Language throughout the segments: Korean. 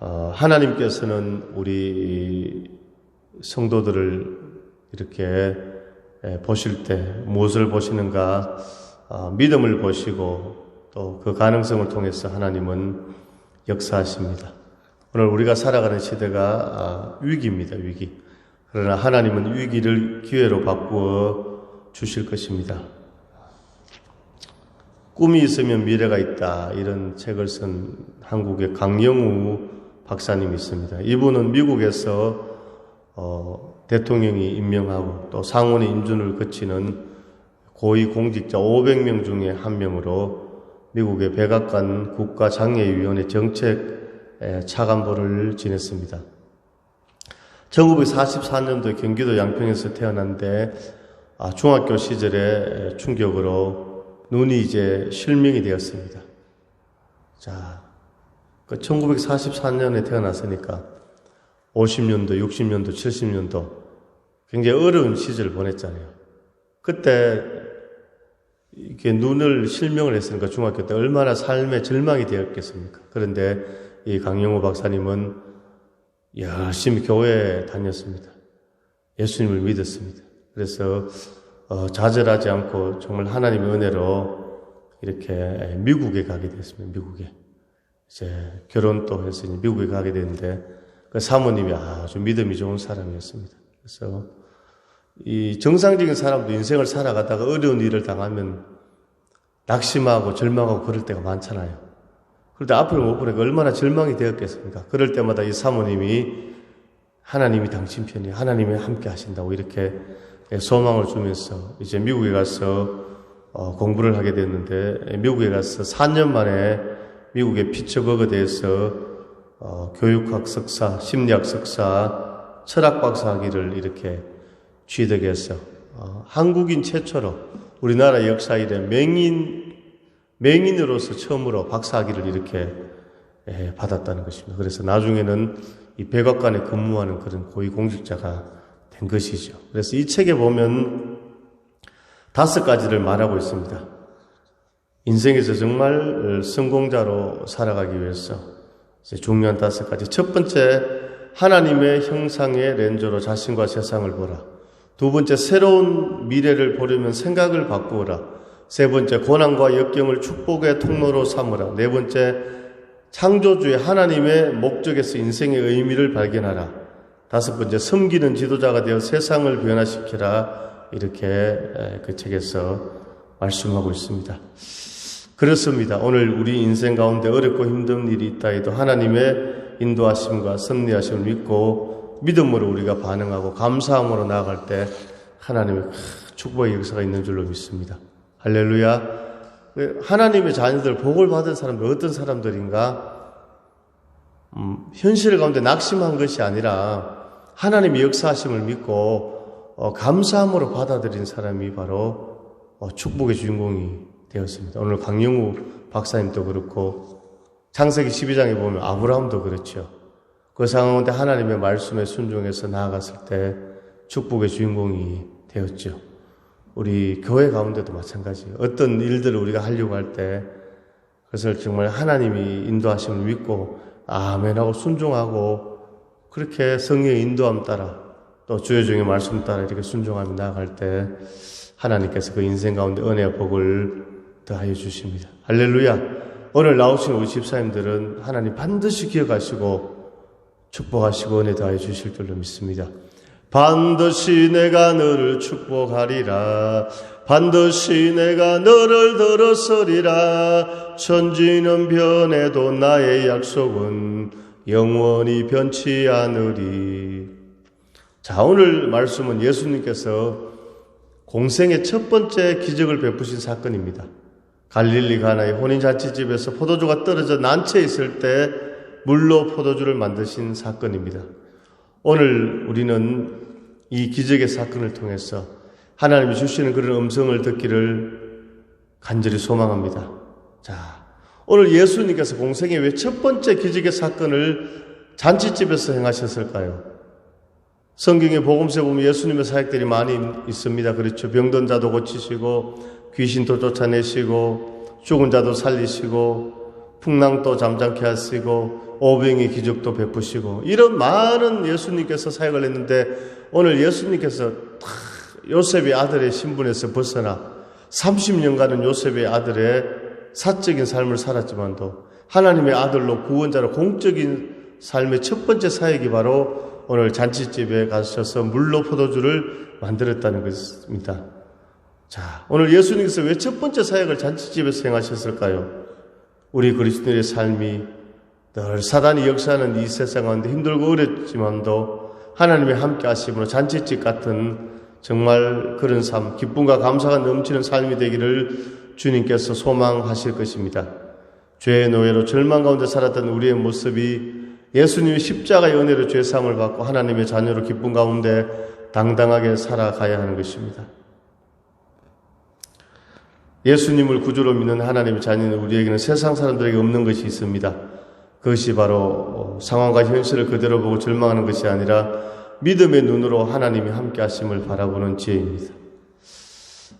하나님께서는 우리 성도들을 이렇게 보실 때 무엇을 보시는가? 믿음을 보시고 또 그 가능성을 통해서 하나님은 역사하십니다. 오늘 우리가 살아가는 시대가 위기입니다. 위기. 그러나 하나님은 위기를 기회로 바꾸어 주실 것입니다. 꿈이 있으면 미래가 있다, 이런 책을 쓴 한국의 강영우 박사님이 있습니다. 이분은 미국에서 대통령이 임명하고 또 상원의 인준을 거치는 고위 공직자 500명 중에 한 명으로 미국의 백악관 국가장애위원회 정책 차관보를 지냈습니다. 1944년도에 경기도 양평에서 태어났는데 중학교 시절에 충격으로 눈이 이제 실명이 되었습니다. 자, 1944년에 태어났으니까 50년도, 60년도, 70년도 굉장히 어려운 시절을 보냈잖아요. 그때 이렇게 눈을 실명을 했으니까 중학교 때 얼마나 삶의 절망이 되었겠습니까? 그런데 이 강영우 박사님은 열심히 교회에 다녔습니다. 예수님을 믿었습니다. 그래서 좌절하지 않고 정말 하나님의 은혜로 이렇게 미국에 가게 됐습니다. 미국에 이제 결혼도 해서 이제 미국에 가게 됐는데 그 사모님이 아주 믿음이 좋은 사람이었습니다. 그래서 이 정상적인 사람도 인생을 살아가다가 어려운 일을 당하면 낙심하고 절망하고 그럴 때가 많잖아요. 그런데 앞을 못 보니까 얼마나 절망이 되었겠습니까? 그럴 때마다 이 사모님이 하나님이 당신 편이, 하나님이 함께 하신다고 이렇게 소망을 주면서 이제 미국에 가서 공부를 하게 됐는데, 미국에 가서 4년 만에 미국의 피츠버그대에서 교육학 석사, 심리학 석사, 철학 박사 학위를 이렇게 취득해서 한국인 최초로 우리나라 역사 이래 맹인으로서 처음으로 박사 학위를 이렇게 받았다는 것입니다. 그래서 나중에는 이 백악관에 근무하는 그런 고위 공직자가 된 것이죠. 그래서 이 책에 보면 5가지를 말하고 있습니다. 인생에서 정말 성공자로 살아가기 위해서 중요한 5가지. 첫 번째, 하나님의 형상의 렌즈로 자신과 세상을 보라. 두 번째, 새로운 미래를 보려면 생각을 바꾸어라. 세 번째, 고난과 역경을 축복의 통로로 삼으라. 네 번째, 창조주의 하나님의 목적에서 인생의 의미를 발견하라. 5번째, 섬기는 지도자가 되어 세상을 변화시키라. 이렇게 그 책에서 말씀하고 있습니다. 그렇습니다. 오늘 우리 인생 가운데 어렵고 힘든 일이 있다 해도 하나님의 인도하심과 섭리하심을 믿고 믿음으로 우리가 반응하고 감사함으로 나아갈 때 하나님의 축복의 역사가 있는 줄로 믿습니다. 할렐루야. 하나님의 자녀들, 복을 받은 사람들 어떤 사람들인가? 현실 가운데 낙심한 것이 아니라 하나님의 역사하심을 믿고 감사함으로 받아들인 사람이 바로 축복의 주인공이 되었습니다. 오늘 강영우 박사님도 그렇고 창세기 12장에 보면 아브라함도 그렇죠. 그 상황 가운데 하나님의 말씀에 순종해서 나아갔을 때 축복의 주인공이 되었죠. 우리 교회 가운데도 마찬가지예요. 어떤 일들을 우리가 하려고 할 때 그것을 정말 하나님이 인도하심을 믿고 아멘하고 순종하고 그렇게 성령의 인도함 따라 또 주의 종의 말씀 따라 이렇게 순종하며 나아갈 때 하나님께서 그 인생 가운데 은혜와 복을 더하여 주십니다. 할렐루야. 오늘 나오신 우리 집사님들은 하나님 반드시 기억하시고 축복하시고 은혜 더하여 주실 줄로 믿습니다. 반드시 내가 너를 축복하리라. 반드시 내가 너를 들었으리라. 천지는 변해도 나의 약속은 영원히 변치 않으리. 자, 오늘 말씀은 예수님께서 공생의 첫 번째 기적을 베푸신 사건입니다. 갈릴리 가나의 혼인잔치집에서 포도주가 떨어져 난처해 있을 때 물로 포도주를 만드신 사건입니다. 오늘 우리는 이 기적의 사건을 통해서 하나님이 주시는 그런 음성을 듣기를 간절히 소망합니다. 자, 오늘 예수님께서 공생에 왜 첫 번째 기적의 사건을 잔치집에서 행하셨을까요? 성경의 복음서에 보면 예수님의 사역들이 많이 있습니다. 그렇죠. 병든 자도 고치시고 귀신도 쫓아내시고 죽은 자도 살리시고 풍랑도 잠잠케 하시고 오병의 기적도 베푸시고 이런 많은 예수님께서 사역을 했는데 오늘 예수님께서 요셉의 아들의 신분에서 벗어나 30년간은 요셉의 아들의 사적인 삶을 살았지만도 하나님의 아들로 구원자로 공적인 삶의 첫 번째 사역이 바로 오늘 잔치집에 가셔서 물로 포도주를 만들었다는 것입니다. 자, 오늘 예수님께서 왜 첫 번째 사역을 잔치집에서 행하셨을까요? 우리 그리스도인의 삶이 늘 사단이 역사하는 이 세상 가운데 힘들고 어렵지만도 하나님의 함께 하심으로 잔치집 같은 정말 그런 삶, 기쁨과 감사가 넘치는 삶이 되기를 주님께서 소망하실 것입니다. 죄의 노예로 절망 가운데 살았던 우리의 모습이 예수님의 십자가의 은혜로 죄사함을 받고 하나님의 자녀로 기쁨 가운데 당당하게 살아가야 하는 것입니다. 예수님을 구주로 믿는 하나님의 자녀는 우리에게는 세상 사람들에게 없는 것이 있습니다. 그것이 바로 상황과 현실을 그대로 보고 절망하는 것이 아니라 믿음의 눈으로 하나님이 함께 하심을 바라보는 지혜입니다.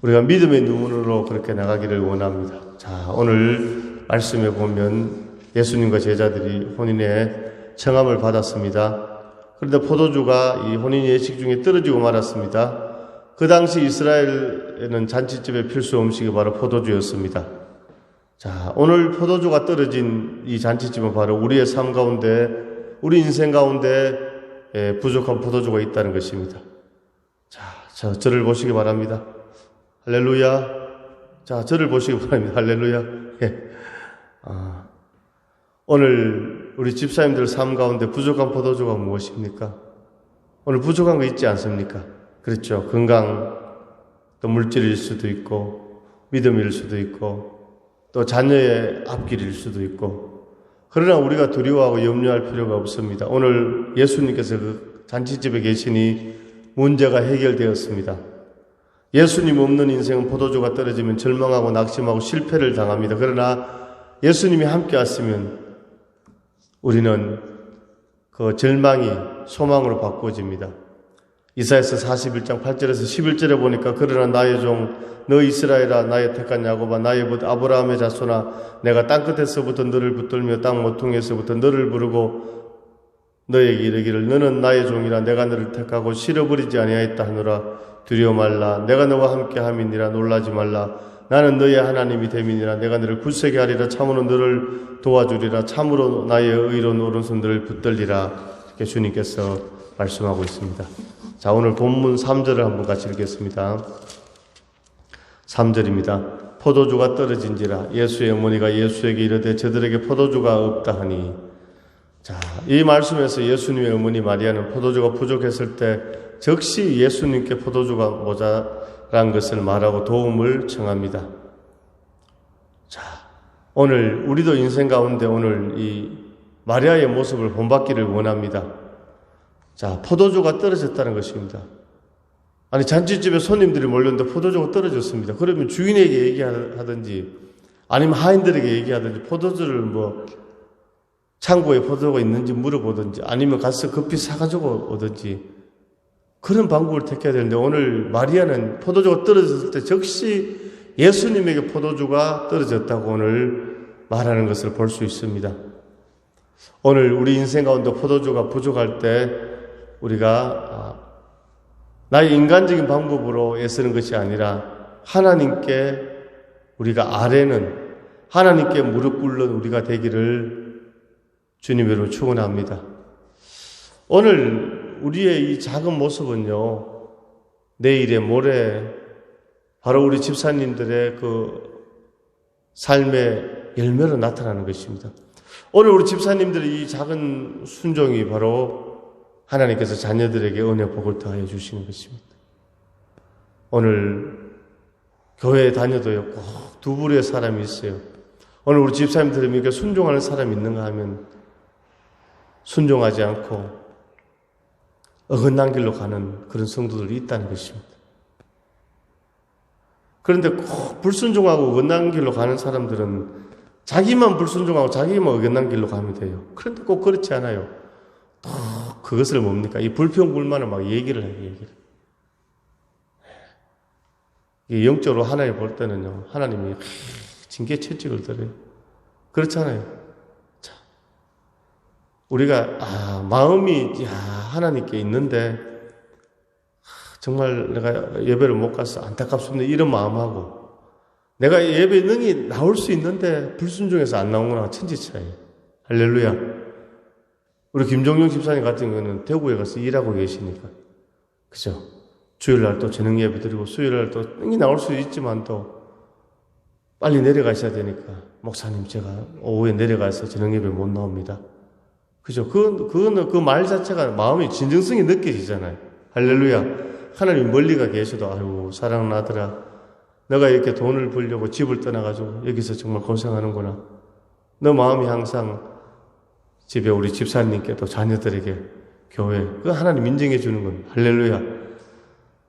우리가 믿음의 눈으로 그렇게 나가기를 원합니다. 자, 오늘 말씀에 보면 예수님과 제자들이 혼인의 청함을 받았습니다. 그런데 포도주가 이 혼인 예식 중에 떨어지고 말았습니다. 그 당시 이스라엘에는 잔치집의 필수 음식이 바로 포도주였습니다. 자, 오늘 포도주가 떨어진 이 잔치집은 바로 우리의 삶 가운데, 우리 인생 가운데 부족한 포도주가 있다는 것입니다. 자, 저를 보시기 바랍니다. 할렐루야. 자, 저를 보시기 바랍니다. 할렐루야. 예. 오늘 우리 집사님들 삶 가운데 부족한 포도주가 무엇입니까? 오늘 부족한 거 있지 않습니까? 그렇죠. 건강, 또 물질일 수도 있고, 믿음일 수도 있고, 또 자녀의 앞길일 수도 있고, 그러나 우리가 두려워하고 염려할 필요가 없습니다. 오늘 예수님께서 그 잔치집에 계시니 문제가 해결되었습니다. 예수님 없는 인생은 포도주가 떨어지면 절망하고 낙심하고 실패를 당합니다. 그러나 예수님이 함께 하시면 우리는 그 절망이 소망으로 바꿔집니다. 이사야서 41장 8절에서 11절에 보니까 그러나 나의 종 너 이스라엘아 나의 택한 야곱아 나의 붓 아브라함의 자손아 내가 땅끝에서부터 너를 붙들며 땅 모퉁이에서부터 너를 부르고 너에게 이르기를 너는 나의 종이라 내가 너를 택하고 실어버리지 아니하였다 하노라 두려워 말라 내가 너와 함께 함이니라 놀라지 말라 나는 너의 하나님이 됨이니라 내가 너를 굳세게 하리라 참으로 너를 도와주리라 참으로 나의 의로운 오른손 너를 붙들리라 이렇게 주님께서 말씀하고 있습니다. 자, 오늘 본문 3절을 한번 같이 읽겠습니다. 3절입니다. 포도주가 떨어진지라 예수의 어머니가 예수에게 이르되 저들에게 포도주가 없다 하니 자, 이 말씀에서 예수님의 어머니 마리아는 포도주가 부족했을 때 즉시 예수님께 포도주가 모자란 것을 말하고 도움을 청합니다. 자, 오늘 우리도 인생 가운데 오늘 이 마리아의 모습을 본받기를 원합니다. 자, 포도주가 떨어졌다는 것입니다. 아니, 잔치집에 손님들이 몰렸는데 포도주가 떨어졌습니다. 그러면 주인에게 얘기하든지 아니면 하인들에게 얘기하든지 포도주를 창고에 포도주가 있는지 물어보든지 아니면 가서 급히 사가지고 오든지 그런 방법을 택해야 되는데 오늘 마리아는 포도주가 떨어졌을 때 즉시 예수님에게 포도주가 떨어졌다고 오늘 말하는 것을 볼 수 있습니다. 오늘 우리 인생 가운데 포도주가 부족할 때 우리가 나의 인간적인 방법으로 애쓰는 것이 아니라 하나님께 우리가 아뢰는 하나님께 무릎 꿇는 우리가 되기를 주님으로 축원합니다. 오늘 우리의 이 작은 모습은요, 내일에 모레 바로 우리 집사님들의 그 삶의 열매로 나타나는 것입니다. 오늘 우리 집사님들의 이 작은 순종이 바로 하나님께서 자녀들에게 은혜 복을 더하여 주시는 것입니다. 오늘 교회에 다녀도요, 꼭 두 부류의 사람이 있어요. 오늘 우리 집사님들이 이렇게 순종하는 사람이 있는가 하면 순종하지 않고 어긋난 길로 가는 그런 성도들이 있다는 것입니다. 그런데 꼭 불순종하고 어긋난 길로 가는 사람들은 자기만 불순종하고 자기만 어긋난 길로 가면 돼요. 그런데 꼭 그렇지 않아요. 또 그것을 뭡니까? 이 불평불만을 막 얘기를 해요. 영적으로 하나님 볼 때는요, 하나님이 징계 채찍을 들어요. 그렇잖아요. 자, 우리가 마음이 하나님께 있는데 정말 내가 예배를 못 가서 안타깝습니다. 이런 마음하고 내가 예배 능히 나올 수 있는데 불순종해서 안 나온 거나 천지 차이. 할렐루야. 우리 김종용 집사님 같은 경우는 대구에 가서 일하고 계시니까 그죠? 주일날 또 저녁 예배 드리고 수요일날 또 능히 나올 수 있지만 또 빨리 내려가셔야 되니까 목사님 제가 오후에 내려가서 저녁 예배 못 나옵니다. 그죠? 그 말 자체가 마음이 진정성이 느껴지잖아요. 할렐루야. 하나님 멀리가 계셔도 아이고 사랑나더라. 내가 이렇게 돈을 벌려고 집을 떠나가지고 여기서 정말 고생하는구나. 너 마음이 항상 집에 우리 집사님께도 자녀들에게 교회 그 하나님 인정해 주는 겁니다. 할렐루야.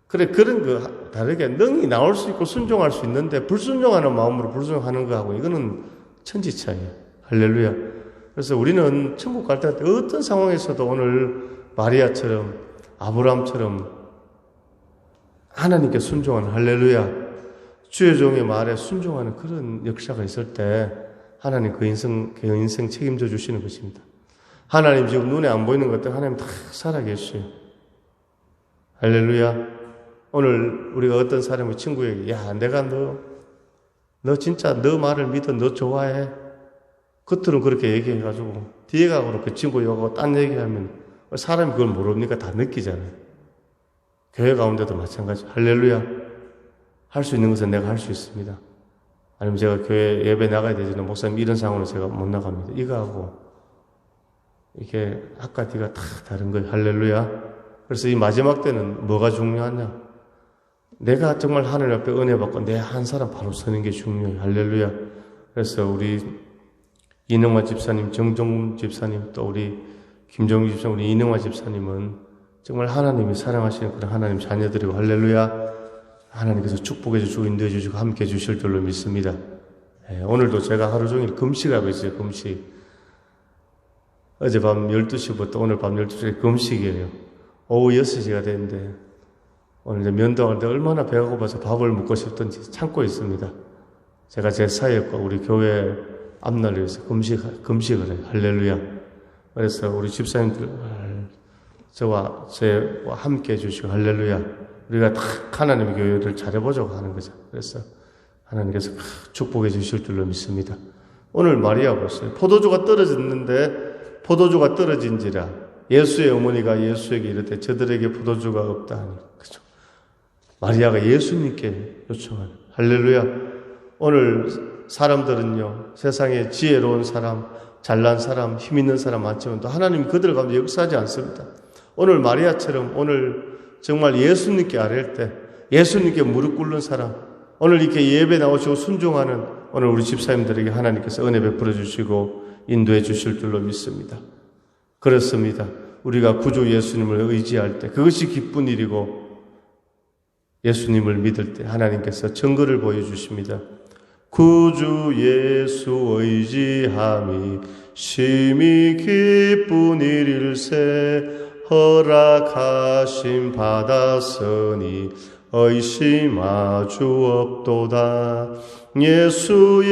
그래 그런 다르게 능히 나올 수 있고 순종할 수 있는데 불순종하는 마음으로 불순종하는 거하고 이거는 천지 차이예요. 할렐루야. 그래서 우리는 천국 갈 때 어떤 상황에서도 오늘 마리아처럼 아브라함처럼 하나님께 순종하는 할렐루야. 주의 종의 말에 순종하는 그런 역사가 있을 때 하나님 그 인생 책임져 주시는 것입니다. 하나님 지금 눈에 안 보이는 것들 하나님 다 살아계셔요. 할렐루야. 오늘 우리가 어떤 사람의 친구에게 내가 너 진짜 너 말을 믿어 너 좋아해. 겉으로는 그렇게 얘기해가지고 뒤에 가고 그 친구 욕하고 딴 얘기하면 사람이 그걸 모릅니까? 다 느끼잖아요. 교회 가운데도 마찬가지. 할렐루야. 할 수 있는 것은 내가 할 수 있습니다. 아니면 제가 교회 예배 나가야 되지만 목사님 이런 상황으로 제가 못 나갑니다. 이거하고 이게 아까 뒤가 다 다른 거예요. 할렐루야. 그래서 이 마지막 때는 뭐가 중요하냐? 내가 정말 하늘 앞에 은혜 받고 내 한 사람 바로 서는 게 중요해요. 할렐루야. 그래서 우리 이능화 집사님, 정종문 집사님, 또 우리 김정희 집사님, 우리 이능화 집사님은 정말 하나님이 사랑하시는 그런 하나님 자녀들이고 할렐루야. 하나님께서 축복해 주시고 인도해 주시고 함께 해 주실 줄로 믿습니다. 오늘도 제가 하루 종일 금식하고 있어요. 금식. 어젯밤 12시부터 오늘 밤 12시에 금식이에요. 오후 6시가 됐는데 오늘 이제 면도할 때 얼마나 배가 고파서 밥을 먹고 싶던지 참고 있습니다. 제가 제 사역과 우리 교회 앞날을 위해서 금식을 해요. 할렐루야. 그래서 우리 집사님들 저와 함께 해주시고 할렐루야. 우리가 다 하나님의 교회를 잘해보자고 하는 거죠. 그래서 하나님께서 축복해 주실 줄로 믿습니다. 오늘 마리아 보세요. 포도주가 떨어졌는데 포도주가 떨어진지라 예수의 어머니가 예수에게 이르되 저들에게 포도주가 없다 하니 그죠? 마리아가 예수님께 요청하는 할렐루야. 오늘 사람들은요 세상에 지혜로운 사람, 잘난 사람, 힘 있는 사람 많지만 또 하나님이 그들 가운데 역사하지 않습니다. 오늘 마리아처럼 오늘 정말 예수님께 아랠 때 예수님께 무릎 꿇는 사람 오늘 이렇게 예배 나오시고 순종하는 오늘 우리 집사님들에게 하나님께서 은혜 베풀어 주시고 인도해 주실 줄로 믿습니다. 그렇습니다. 우리가 구주 예수님을 의지할 때 그것이 기쁜 일이고 예수님을 믿을 때 하나님께서 증거를 보여주십니다. 구주 예수 의지함이 심히 기쁜 일일세 허락하심 받았으니 의심하 주 없도다. 예수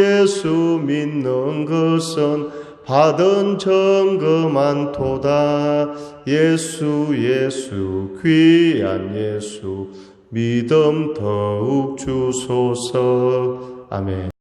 믿는 것은 받은 증거 많도다. 예수 귀한 예수 믿음 더욱 주소서. 아멘.